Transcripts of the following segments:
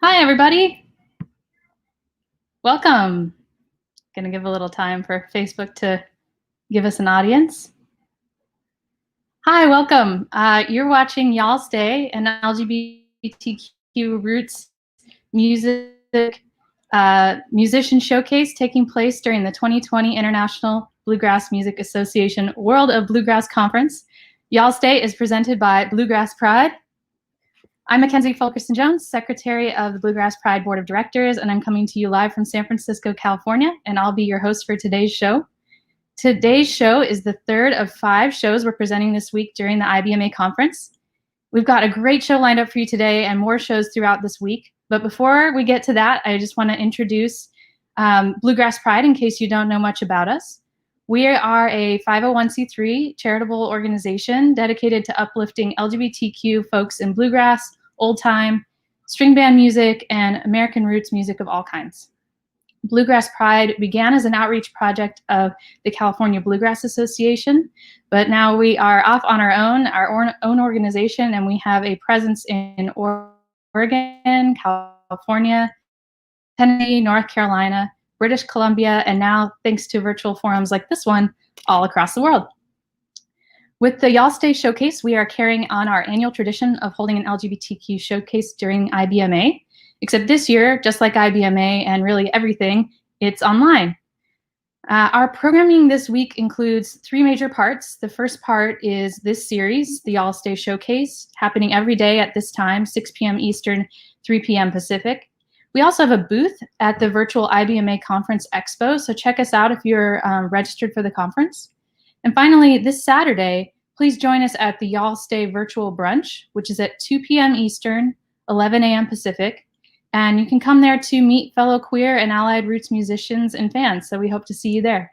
Hi, everybody. Welcome. Gonna give a little time for Facebook to give us an audience. Hi, welcome. You're watching Y'all's Day, an LGBTQ roots music musician showcase taking place during the 2020 International Bluegrass Music Association World of Bluegrass Conference. Y'all's Day is presented by Bluegrass Pride. I'm Mackenzie Fulkerson-Jones, Secretary of the Bluegrass Pride Board of Directors, and I'm coming to you live from San Francisco, California, and I'll be your host for today's show. Today's show is the third of 5 shows we're presenting this week during the IBMA conference. We've got a great show lined up for you today and more shows throughout this week. But before we get to that, I just want to introduce Bluegrass Pride in case you don't know much about us. We are a 501c3 charitable organization dedicated to uplifting LGBTQ folks in bluegrass, old time, string band music, and American roots music of all kinds. Bluegrass Pride began as an outreach project of the California Bluegrass Association, but now we are off on our own organization, and we have a presence in Oregon, California, Tennessee, North Carolina, British Columbia, and now, thanks to virtual forums like this one, all across the world. With the Y'all's Day Showcase, we are carrying on our annual tradition of holding an LGBTQ showcase during IBMA, except this year, just like IBMA and really everything, it's online. Our programming this week includes 3 major parts. The first part is this series, the Y'all's Day Showcase, happening every day at this time, 6 p.m. Eastern, 3 p.m. Pacific. We also have a booth at the virtual IBMA Conference Expo, so check us out if you're registered for the conference. And finally, this Saturday, please join us at the Y'all's Day Virtual Brunch, which is at 2 p.m. Eastern, 11 a.m. Pacific. And you can come there to meet fellow queer and allied roots musicians and fans, so we hope to see you there.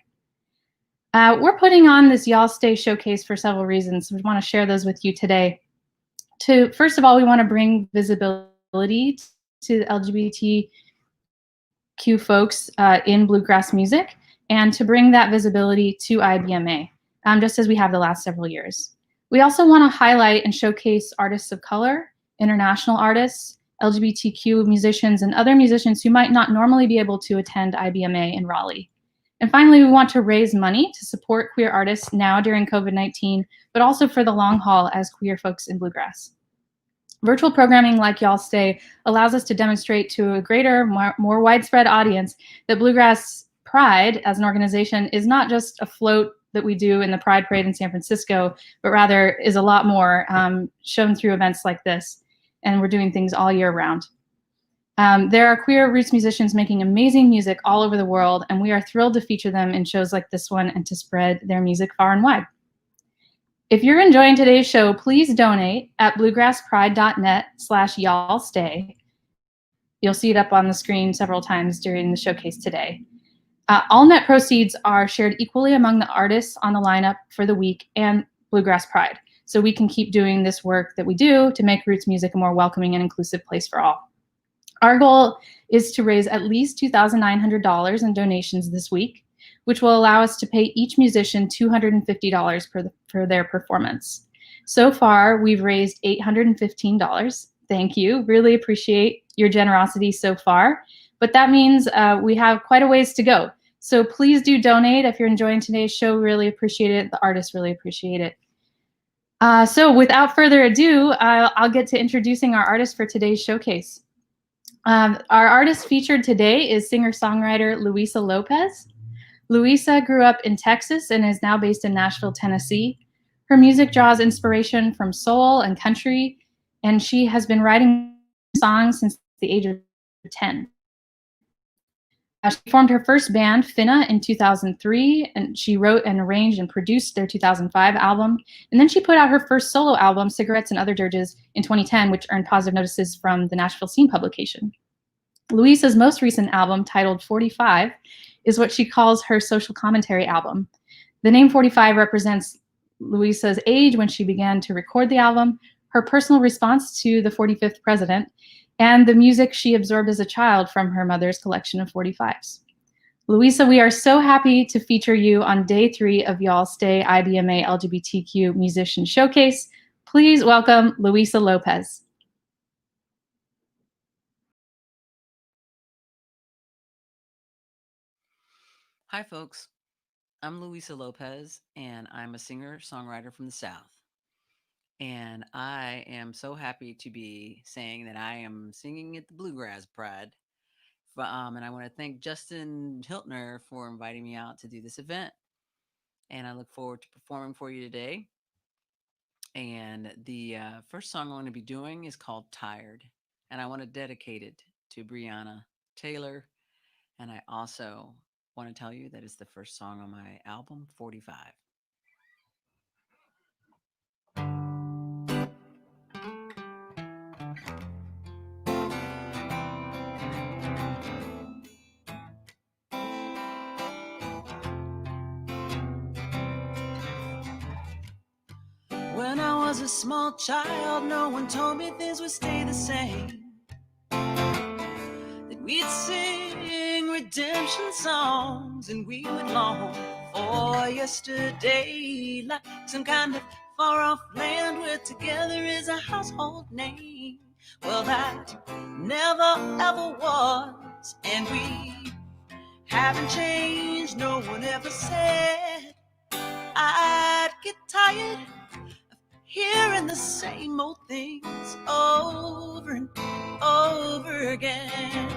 We're putting on this Y'all's Day Showcase for several reasons. We want to share those with you today. First of all, we want to bring visibility to LGBTQ folks in bluegrass music, and to bring that visibility to IBMA, just as we have the last several years. We also want to highlight and showcase artists of color, international artists, LGBTQ musicians, and other musicians who might not normally be able to attend IBMA in Raleigh. And finally, we want to raise money to support queer artists now during COVID-19, but also for the long haul as queer folks in bluegrass. Virtual programming like Y'all's Day allows us to demonstrate to a greater, more widespread audience that Bluegrass Pride as an organization is not just a float that we do in the Pride Parade in San Francisco, but rather is a lot more, shown through events like this. And we're doing things all year round. There are queer roots musicians making amazing music all over the world, and we are thrilled to feature them in shows like this one and to spread their music far and wide. If you're enjoying today's show, please donate at bluegrasspride.net/y'allsday. You'll see it up on the screen several times during the showcase today. All net proceeds are shared equally among the artists on the lineup for the week and Bluegrass Pride, so we can keep doing this work that we do to make roots music a more welcoming and inclusive place for all. Our goal is to raise at least $2,900 in donations this week, which will allow us to pay each musician $250 for their performance. So far, we've raised $815. Thank you. Really appreciate your generosity so far. But that means we have quite a ways to go. So please do donate if you're enjoying today's show. Really appreciate it. The artists really appreciate it. So without further ado, I'll get to introducing our artist for today's showcase. Our artist featured today is singer-songwriter Luisa Lopez. Luisa grew up in Texas and is now based in Nashville, Tennessee. Her music draws inspiration from soul and country, and she has been writing songs since the age of 10. She formed her first band, Finna, in 2003, and she wrote and arranged and produced their 2005 album. And then she put out her first solo album, Cigarettes and Other Dirges, in 2010, which earned positive notices from the Nashville Scene publication. Luisa's most recent album, titled 45, is what she calls her social commentary album. The name 45 represents Luisa's age when she began to record the album, her personal response to the 45th president, and the music she absorbed as a child from her mother's collection of 45s. Luisa, we are so happy to feature you on day 3 of Y'all's Day IBMA LGBTQ Musician Showcase. Please welcome Luisa Lopez. Hi, folks. I'm Luisa Lopez, and I'm a singer songwriter from the South. And I am so happy to be saying that I am singing at the Bluegrass Pride. And I want to thank Justin Hiltner for inviting me out to do this event. And I look forward to performing for you today. And the first song I want to be doing is called Tired. And I want to dedicate it to Brianna Taylor. And I also want to tell you that it's the first song on my album, 45. When I was a small child, no one told me things would stay the same. That we'd sing redemption songs and we would long for yesterday, like some kind of far off land where together is a household name. Well, that never ever was, and we haven't changed. No one ever said I'd get tired hearing the same old things over and over again,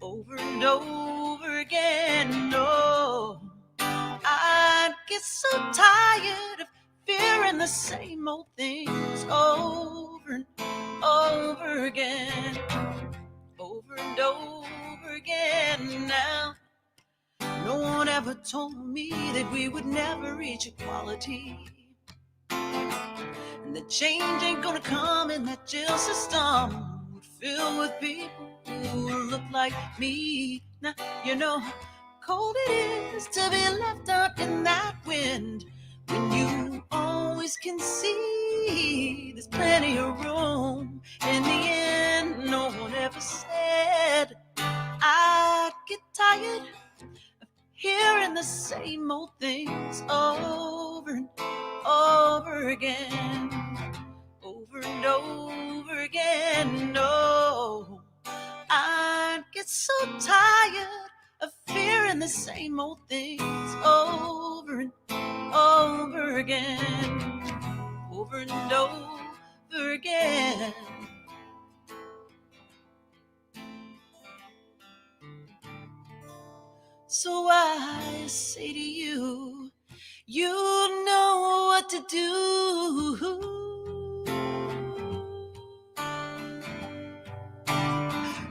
over and over again. No, I get so tired of hearing the same old things over and over again, over and over again. Now, no one ever told me that we would never reach equality. And the change ain't gonna come in that jail system filled with people who look like me. Now, you know how cold it is to be left out in that wind when you always can see there's plenty of room. In the end, no one ever said I'd get tired hearing the same old things over and over again, over and over again. No, I get so tired of hearing the same old things over and over again, over and over again. So I say to you, you know what to do.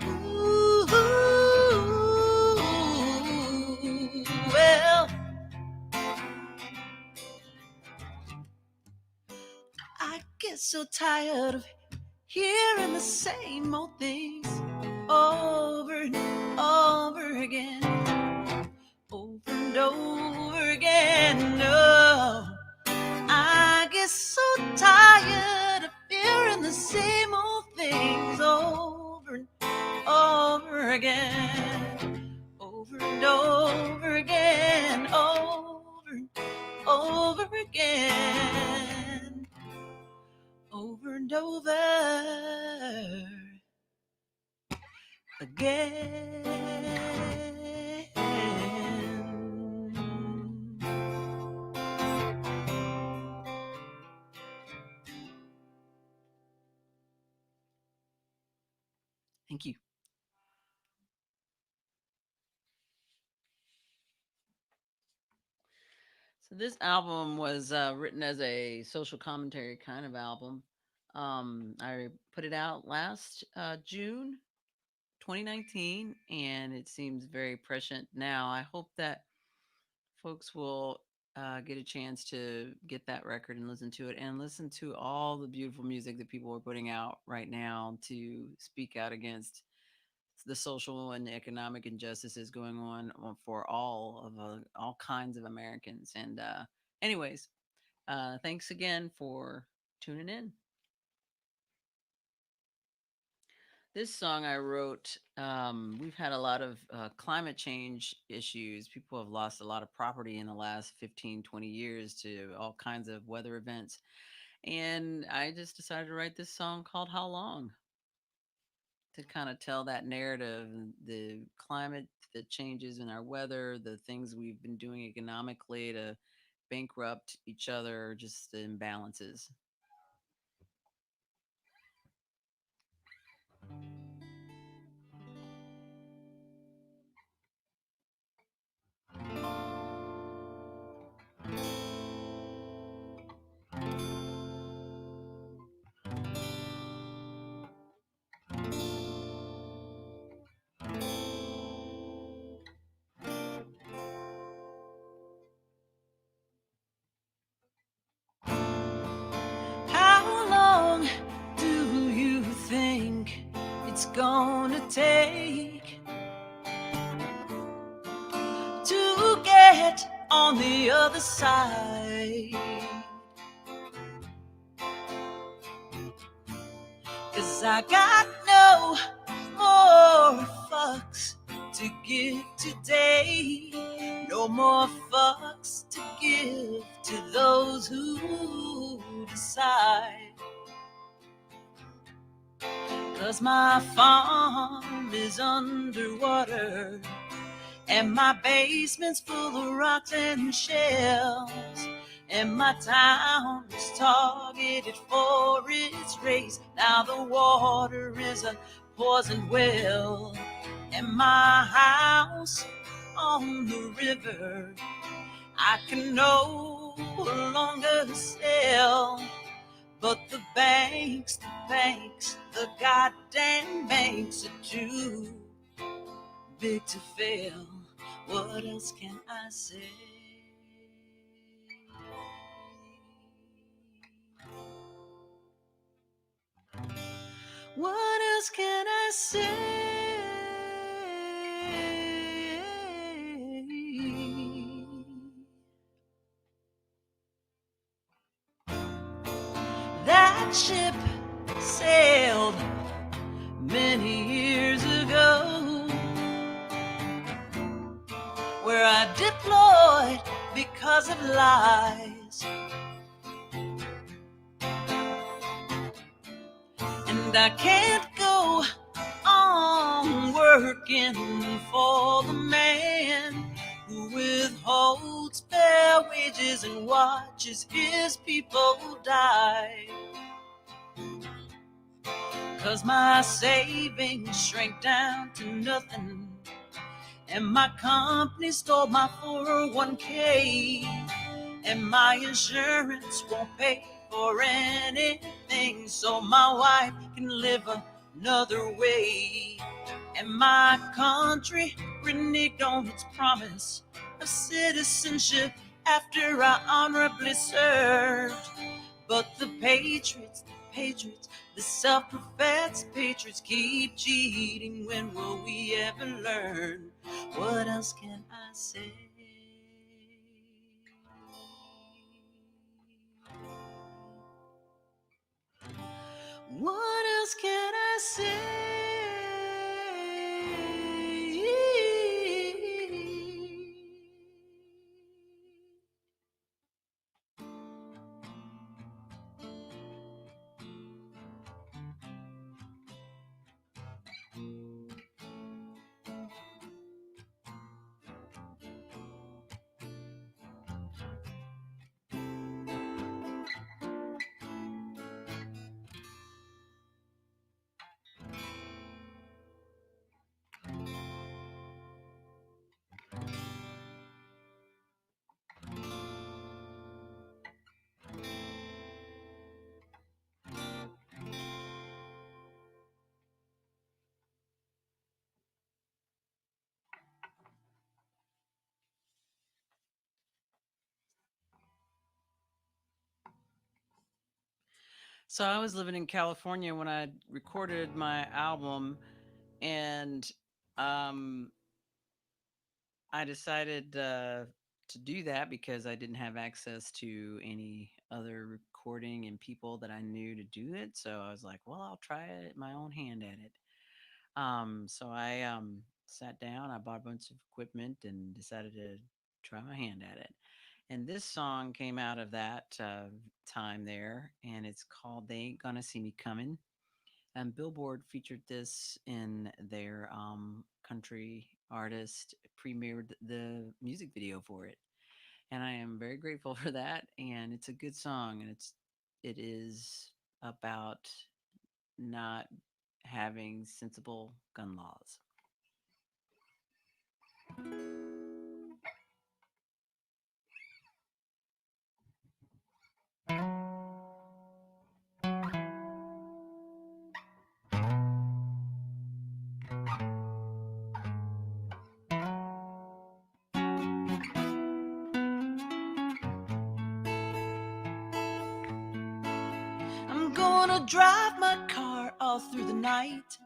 Ooh, well, I get so tired of hearing the same old things over and over again, over and over again. No, I get so tired of hearing the same old things over and over again, over and over again, over and over again, over and over again. Thank you. So this album was written as a social commentary kind of album. I put it out last June 2019, and it seems very prescient now. I hope that folks will get a chance to get that record and listen to it and listen to all the beautiful music that people are putting out right now to speak out against the social and economic injustices going on for all kinds of Americans. And anyways, thanks again for tuning in. This song I wrote, we've had a lot of climate change issues. People have lost a lot of property in the last 15, 20 years to all kinds of weather events. And I just decided to write this song called How Long to kind of tell that narrative, the climate, the changes in our weather, the things we've been doing economically to bankrupt each other, just the imbalances. How long do you think it's gonna take to get on the other side? 'Cause I got no more fucks to give today. No more fucks to give to those who decide. 'Cause my farm is underwater and my basement's full of rocks and shells. And my town is targeted for its race. Now the water is a poisoned well. And my house on the river I can no longer sell. But the goddamn banks are too big to fail. What else can I say? What else can I say? That ship sailed many years ago, where I deployed because of lies. And I can't go on working for the man who withholds fair wages and watches his people die. 'Cause my savings shrank down to nothing, and my company stole my 401k, and my insurance won't pay for anything, so my wife can live another way. And my country reneged on its promise of citizenship after I honorably served. But the patriots, the self-professed patriots keep cheating. When will we ever learn? What else can I say? What else can I say? So I was living in California when I recorded my album, and um, I decided to do that because I didn't have access to any other recording and people that I knew to do it. So I was like, well, I'll try it, my own hand at it. So I sat down, I bought a bunch of equipment, and decided to try my hand at it. And this song came out of that time there, and it's called "They Ain't Gonna See Me Coming." And Billboard featured this in their country artist premiered the music video for it, and I am very grateful for that. And it's a good song, and it is about not having sensible gun laws. I'm gonna drive my car all through the night.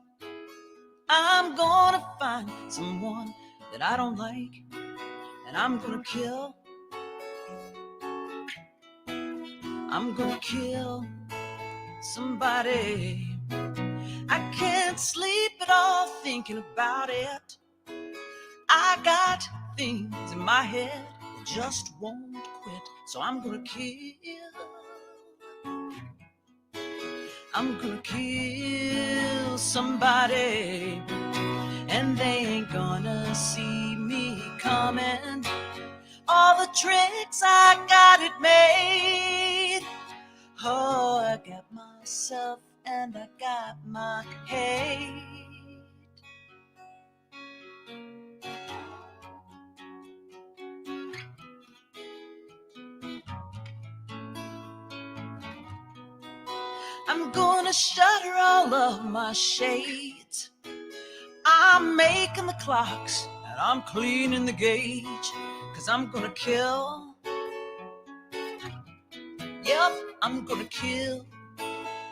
I'm gonna find someone that I don't like, and I'm gonna kill somebody. I can't sleep at all thinking about it. I got things in my head that just won't quit. So I'm gonna kill somebody, and they ain't gonna see me coming. All the tricks I got it made. Oh, I got myself and I got my hate. I'm gonna shutter all of my shades. I'm making the clocks and I'm cleaning the gauge. 'Cause I'm gonna kill, yep, I'm gonna kill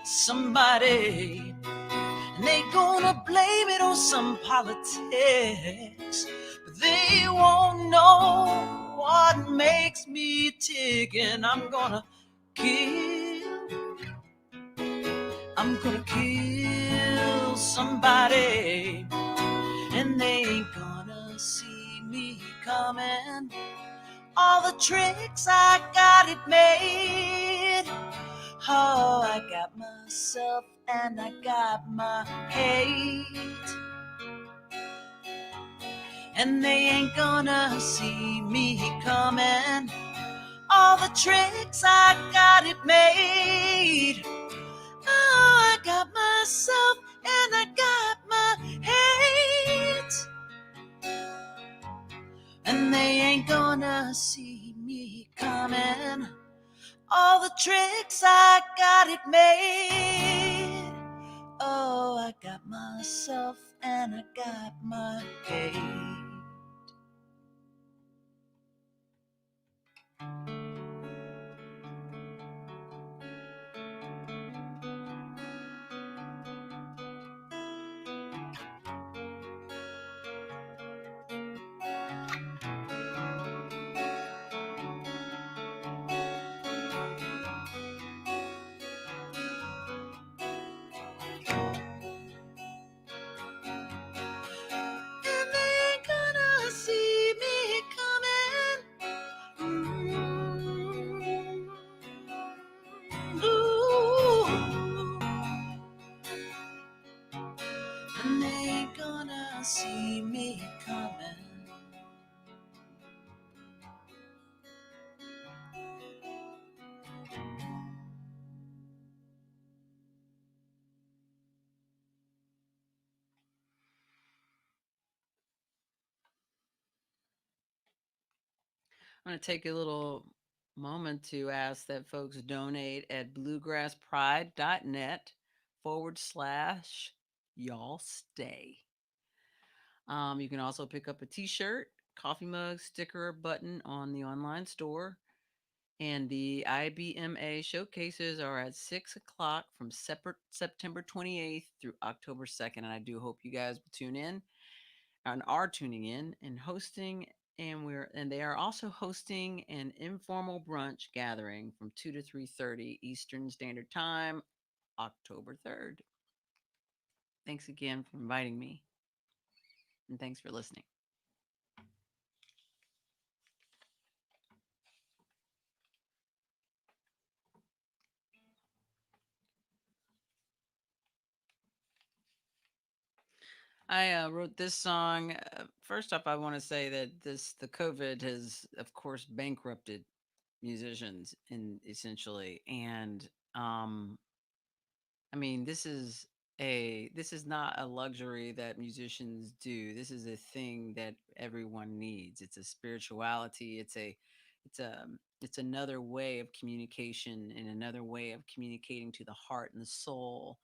somebody. And they gonna blame it on some politics, but they won't know what makes me tick. And I'm gonna kill somebody, and they ain't gonna see me coming. All the tricks I got it made. Oh, I got myself and I got my hate. And they ain't gonna see me coming. All the tricks I got it made. Oh, I got myself and I got my hate. And they ain't gonna see me coming. All the tricks I got it made. Oh, I got myself and I got my hate. And they ain't gonna see me coming. Ooh. And they ain't gonna see me coming. I'm going to take a little moment to ask that folks donate at bluegrasspride.net/y'all stay. You can also pick up a t-shirt, coffee mug, sticker, or button on the online store. And the IBMA showcases are at 6 o'clock from September 28th through October 2nd. And I do hope you guys will tune in and are tuning in and hosting. And they are also hosting an informal brunch gathering from 2 to 3:30 Eastern Standard Time, October 3rd. Thanks again for inviting me, and thanks for listening. I wrote this song. First off, I want to say that the COVID has, of course, bankrupted musicians in essentially, and um, I mean, this is not a luxury that musicians do. This is a thing that everyone needs. It's a spirituality. It's another way of communication and another way of communicating to the heart and the soul,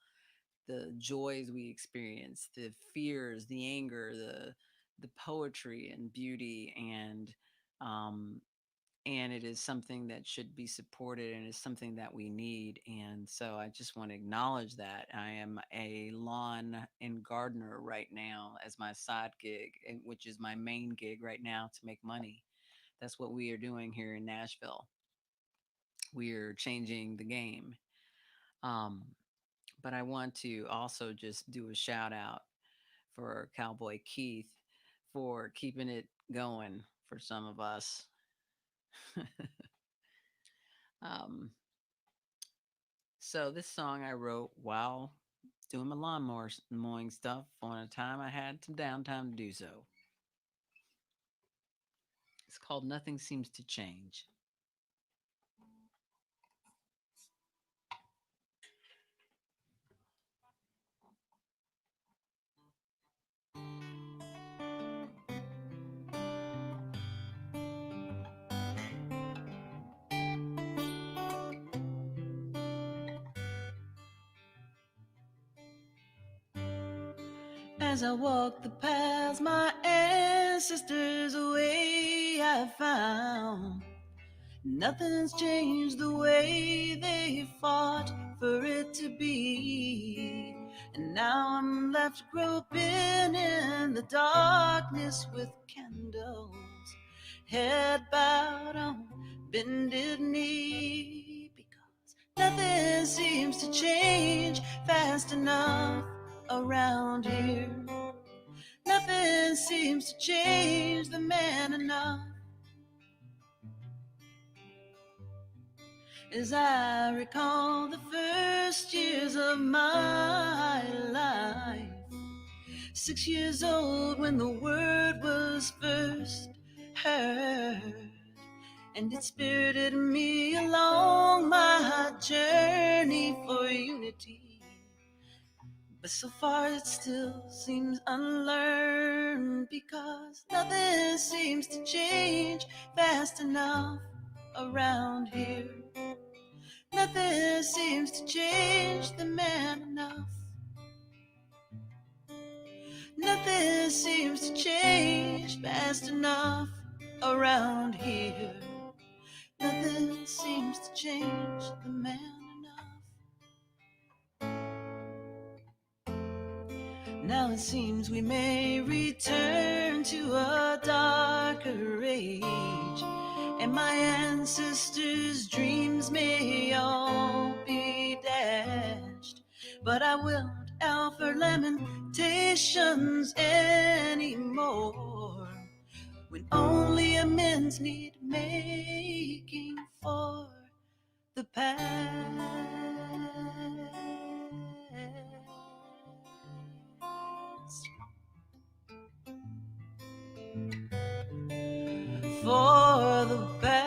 the joys we experience, the fears, the anger, the poetry and beauty, um and it is something that should be supported and is something that we need. And so I just want to acknowledge that I am a lawn and gardener right now as my side gig, which is my main gig right now to make money. That's what we are doing here in Nashville. We are changing the game. um, but I want to also just do a shout out for Cowboy Keith for keeping it going for some of us. um, So this song I wrote while doing my lawnmower mowing stuff on a time I had some downtime to do so. It's called Nothing Seems to Change. As I walk the paths my ancestors away, I found nothing's changed the way they fought for it to be. And now I'm left groping in the darkness with candles, head bowed on bended knee, because nothing seems to change fast enough around here. Nothing seems to change the man enough. As I recall the first years of my life, 6 years old when the word was first heard, and it spirited me along my journey for unity. But so far it still seems unlearned, because nothing seems to change fast enough around here. Nothing seems to change the man enough. Nothing seems to change fast enough around here. Nothing seems to change the man enough. Now it seems we may return to a darker age, and my ancestors' dreams may all be dashed. But I won't offer lamentations anymore, when only amends need making for the past. For the past.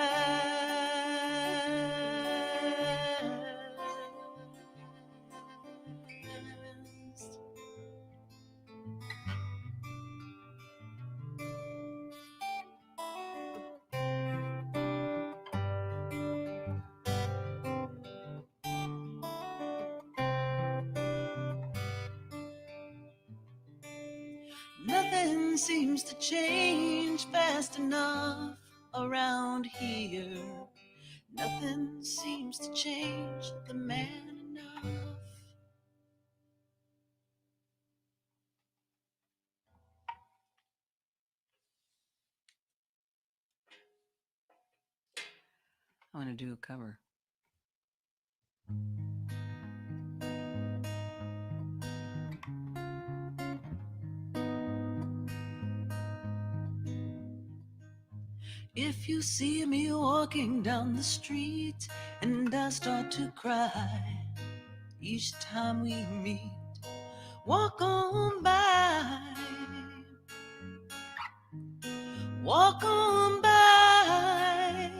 Nothing seems to change fast enough around here. Nothing seems to change the man enough. I want to do a cover. If you see me walking down the street and I start to cry each time we meet, walk on by. Walk on by.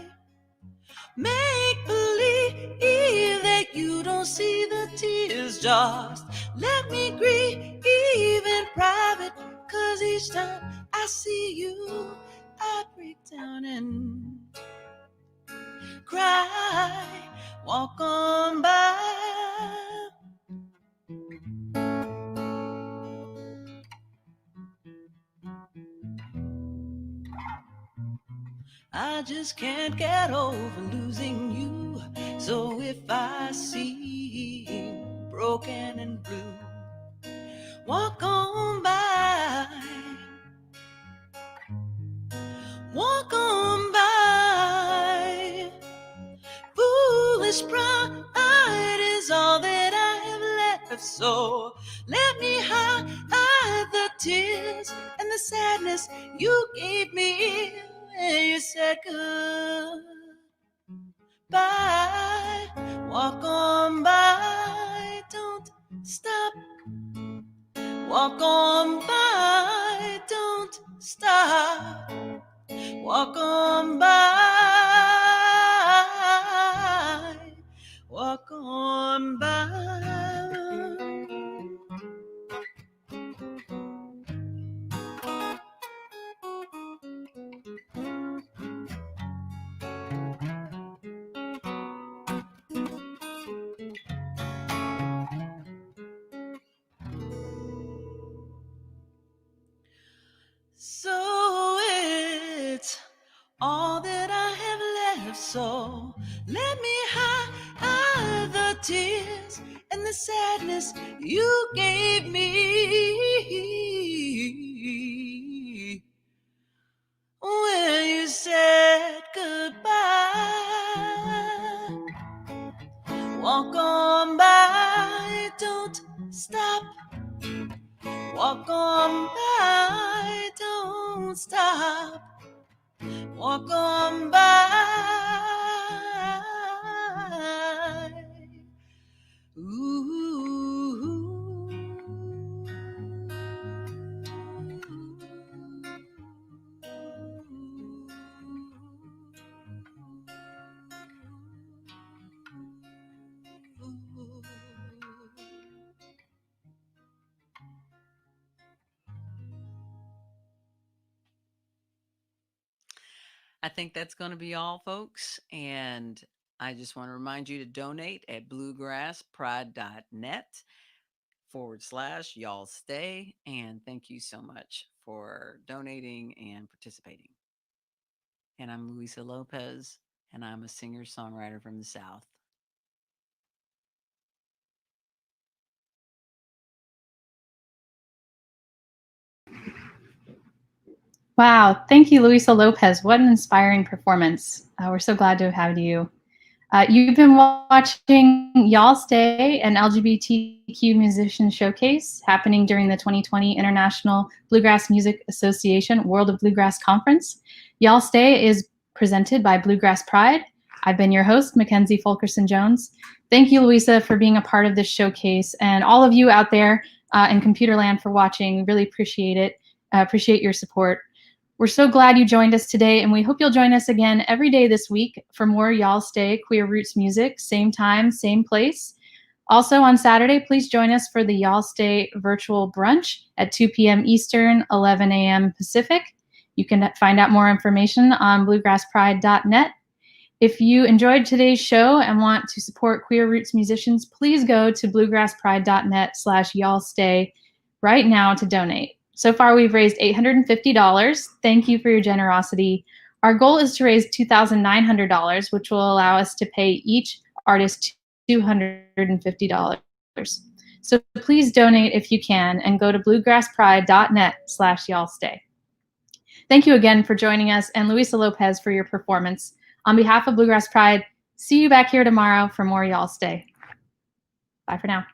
Make believe that you don't see the tears. Just let me grieve in private, 'cause each time I see you, I break down and cry. Walk on by. I just can't get over losing you. So if I seem broken and blue, walk on by. Walk on by. Foolish pride is all that I have left. So let me hide the tears and the sadness you gave me when you said goodbye. Walk on by, don't stop. Walk on by, don't stop. Walk on by. Walk on by. So it's all that I have left. So let me hide the tears and the sadness you gave me when you said goodbye. Walk on by, don't stop. Walk on by, don't stop. Walk on by. Ooh. I think that's going to be all, folks. And I just want to remind you to donate at bluegrasspride.net/y'all stay. And thank you so much for donating and participating. And I'm Luisa Lopez, and I'm a singer-songwriter from the South. Wow, thank you, Luisa Lopez. What an inspiring performance. We're so glad to have you. You've been watching Y'all Stay, an LGBTQ musician showcase happening during the 2020 International Bluegrass Music Association World of Bluegrass Conference. Y'all Stay is presented by Bluegrass Pride. I've been your host, Mackenzie Fulkerson-Jones. Thank you, Luisa, for being a part of this showcase, and all of you out there in Computerland for watching. Really appreciate it. Appreciate your support. We're so glad you joined us today, and we hope you'll join us again every day this week for more Y'all Stay Queer Roots music, same time, same place. Also on Saturday, please join us for the Y'all Stay virtual brunch at 2 p.m. Eastern, 11 a.m. Pacific. You can find out more information on bluegrasspride.net. If you enjoyed today's show and want to support queer roots musicians, please go to bluegrasspride.net/y'all stay right now to donate. So far, we've raised $850. Thank you for your generosity. Our goal is to raise $2,900, which will allow us to pay each artist $250. So please donate if you can and go to bluegrasspride.net/y'all stay. Thank you again for joining us, and Luisa Lopez for your performance. On behalf of Bluegrass Pride, see you back here tomorrow for more Y'all Stay. Bye for now.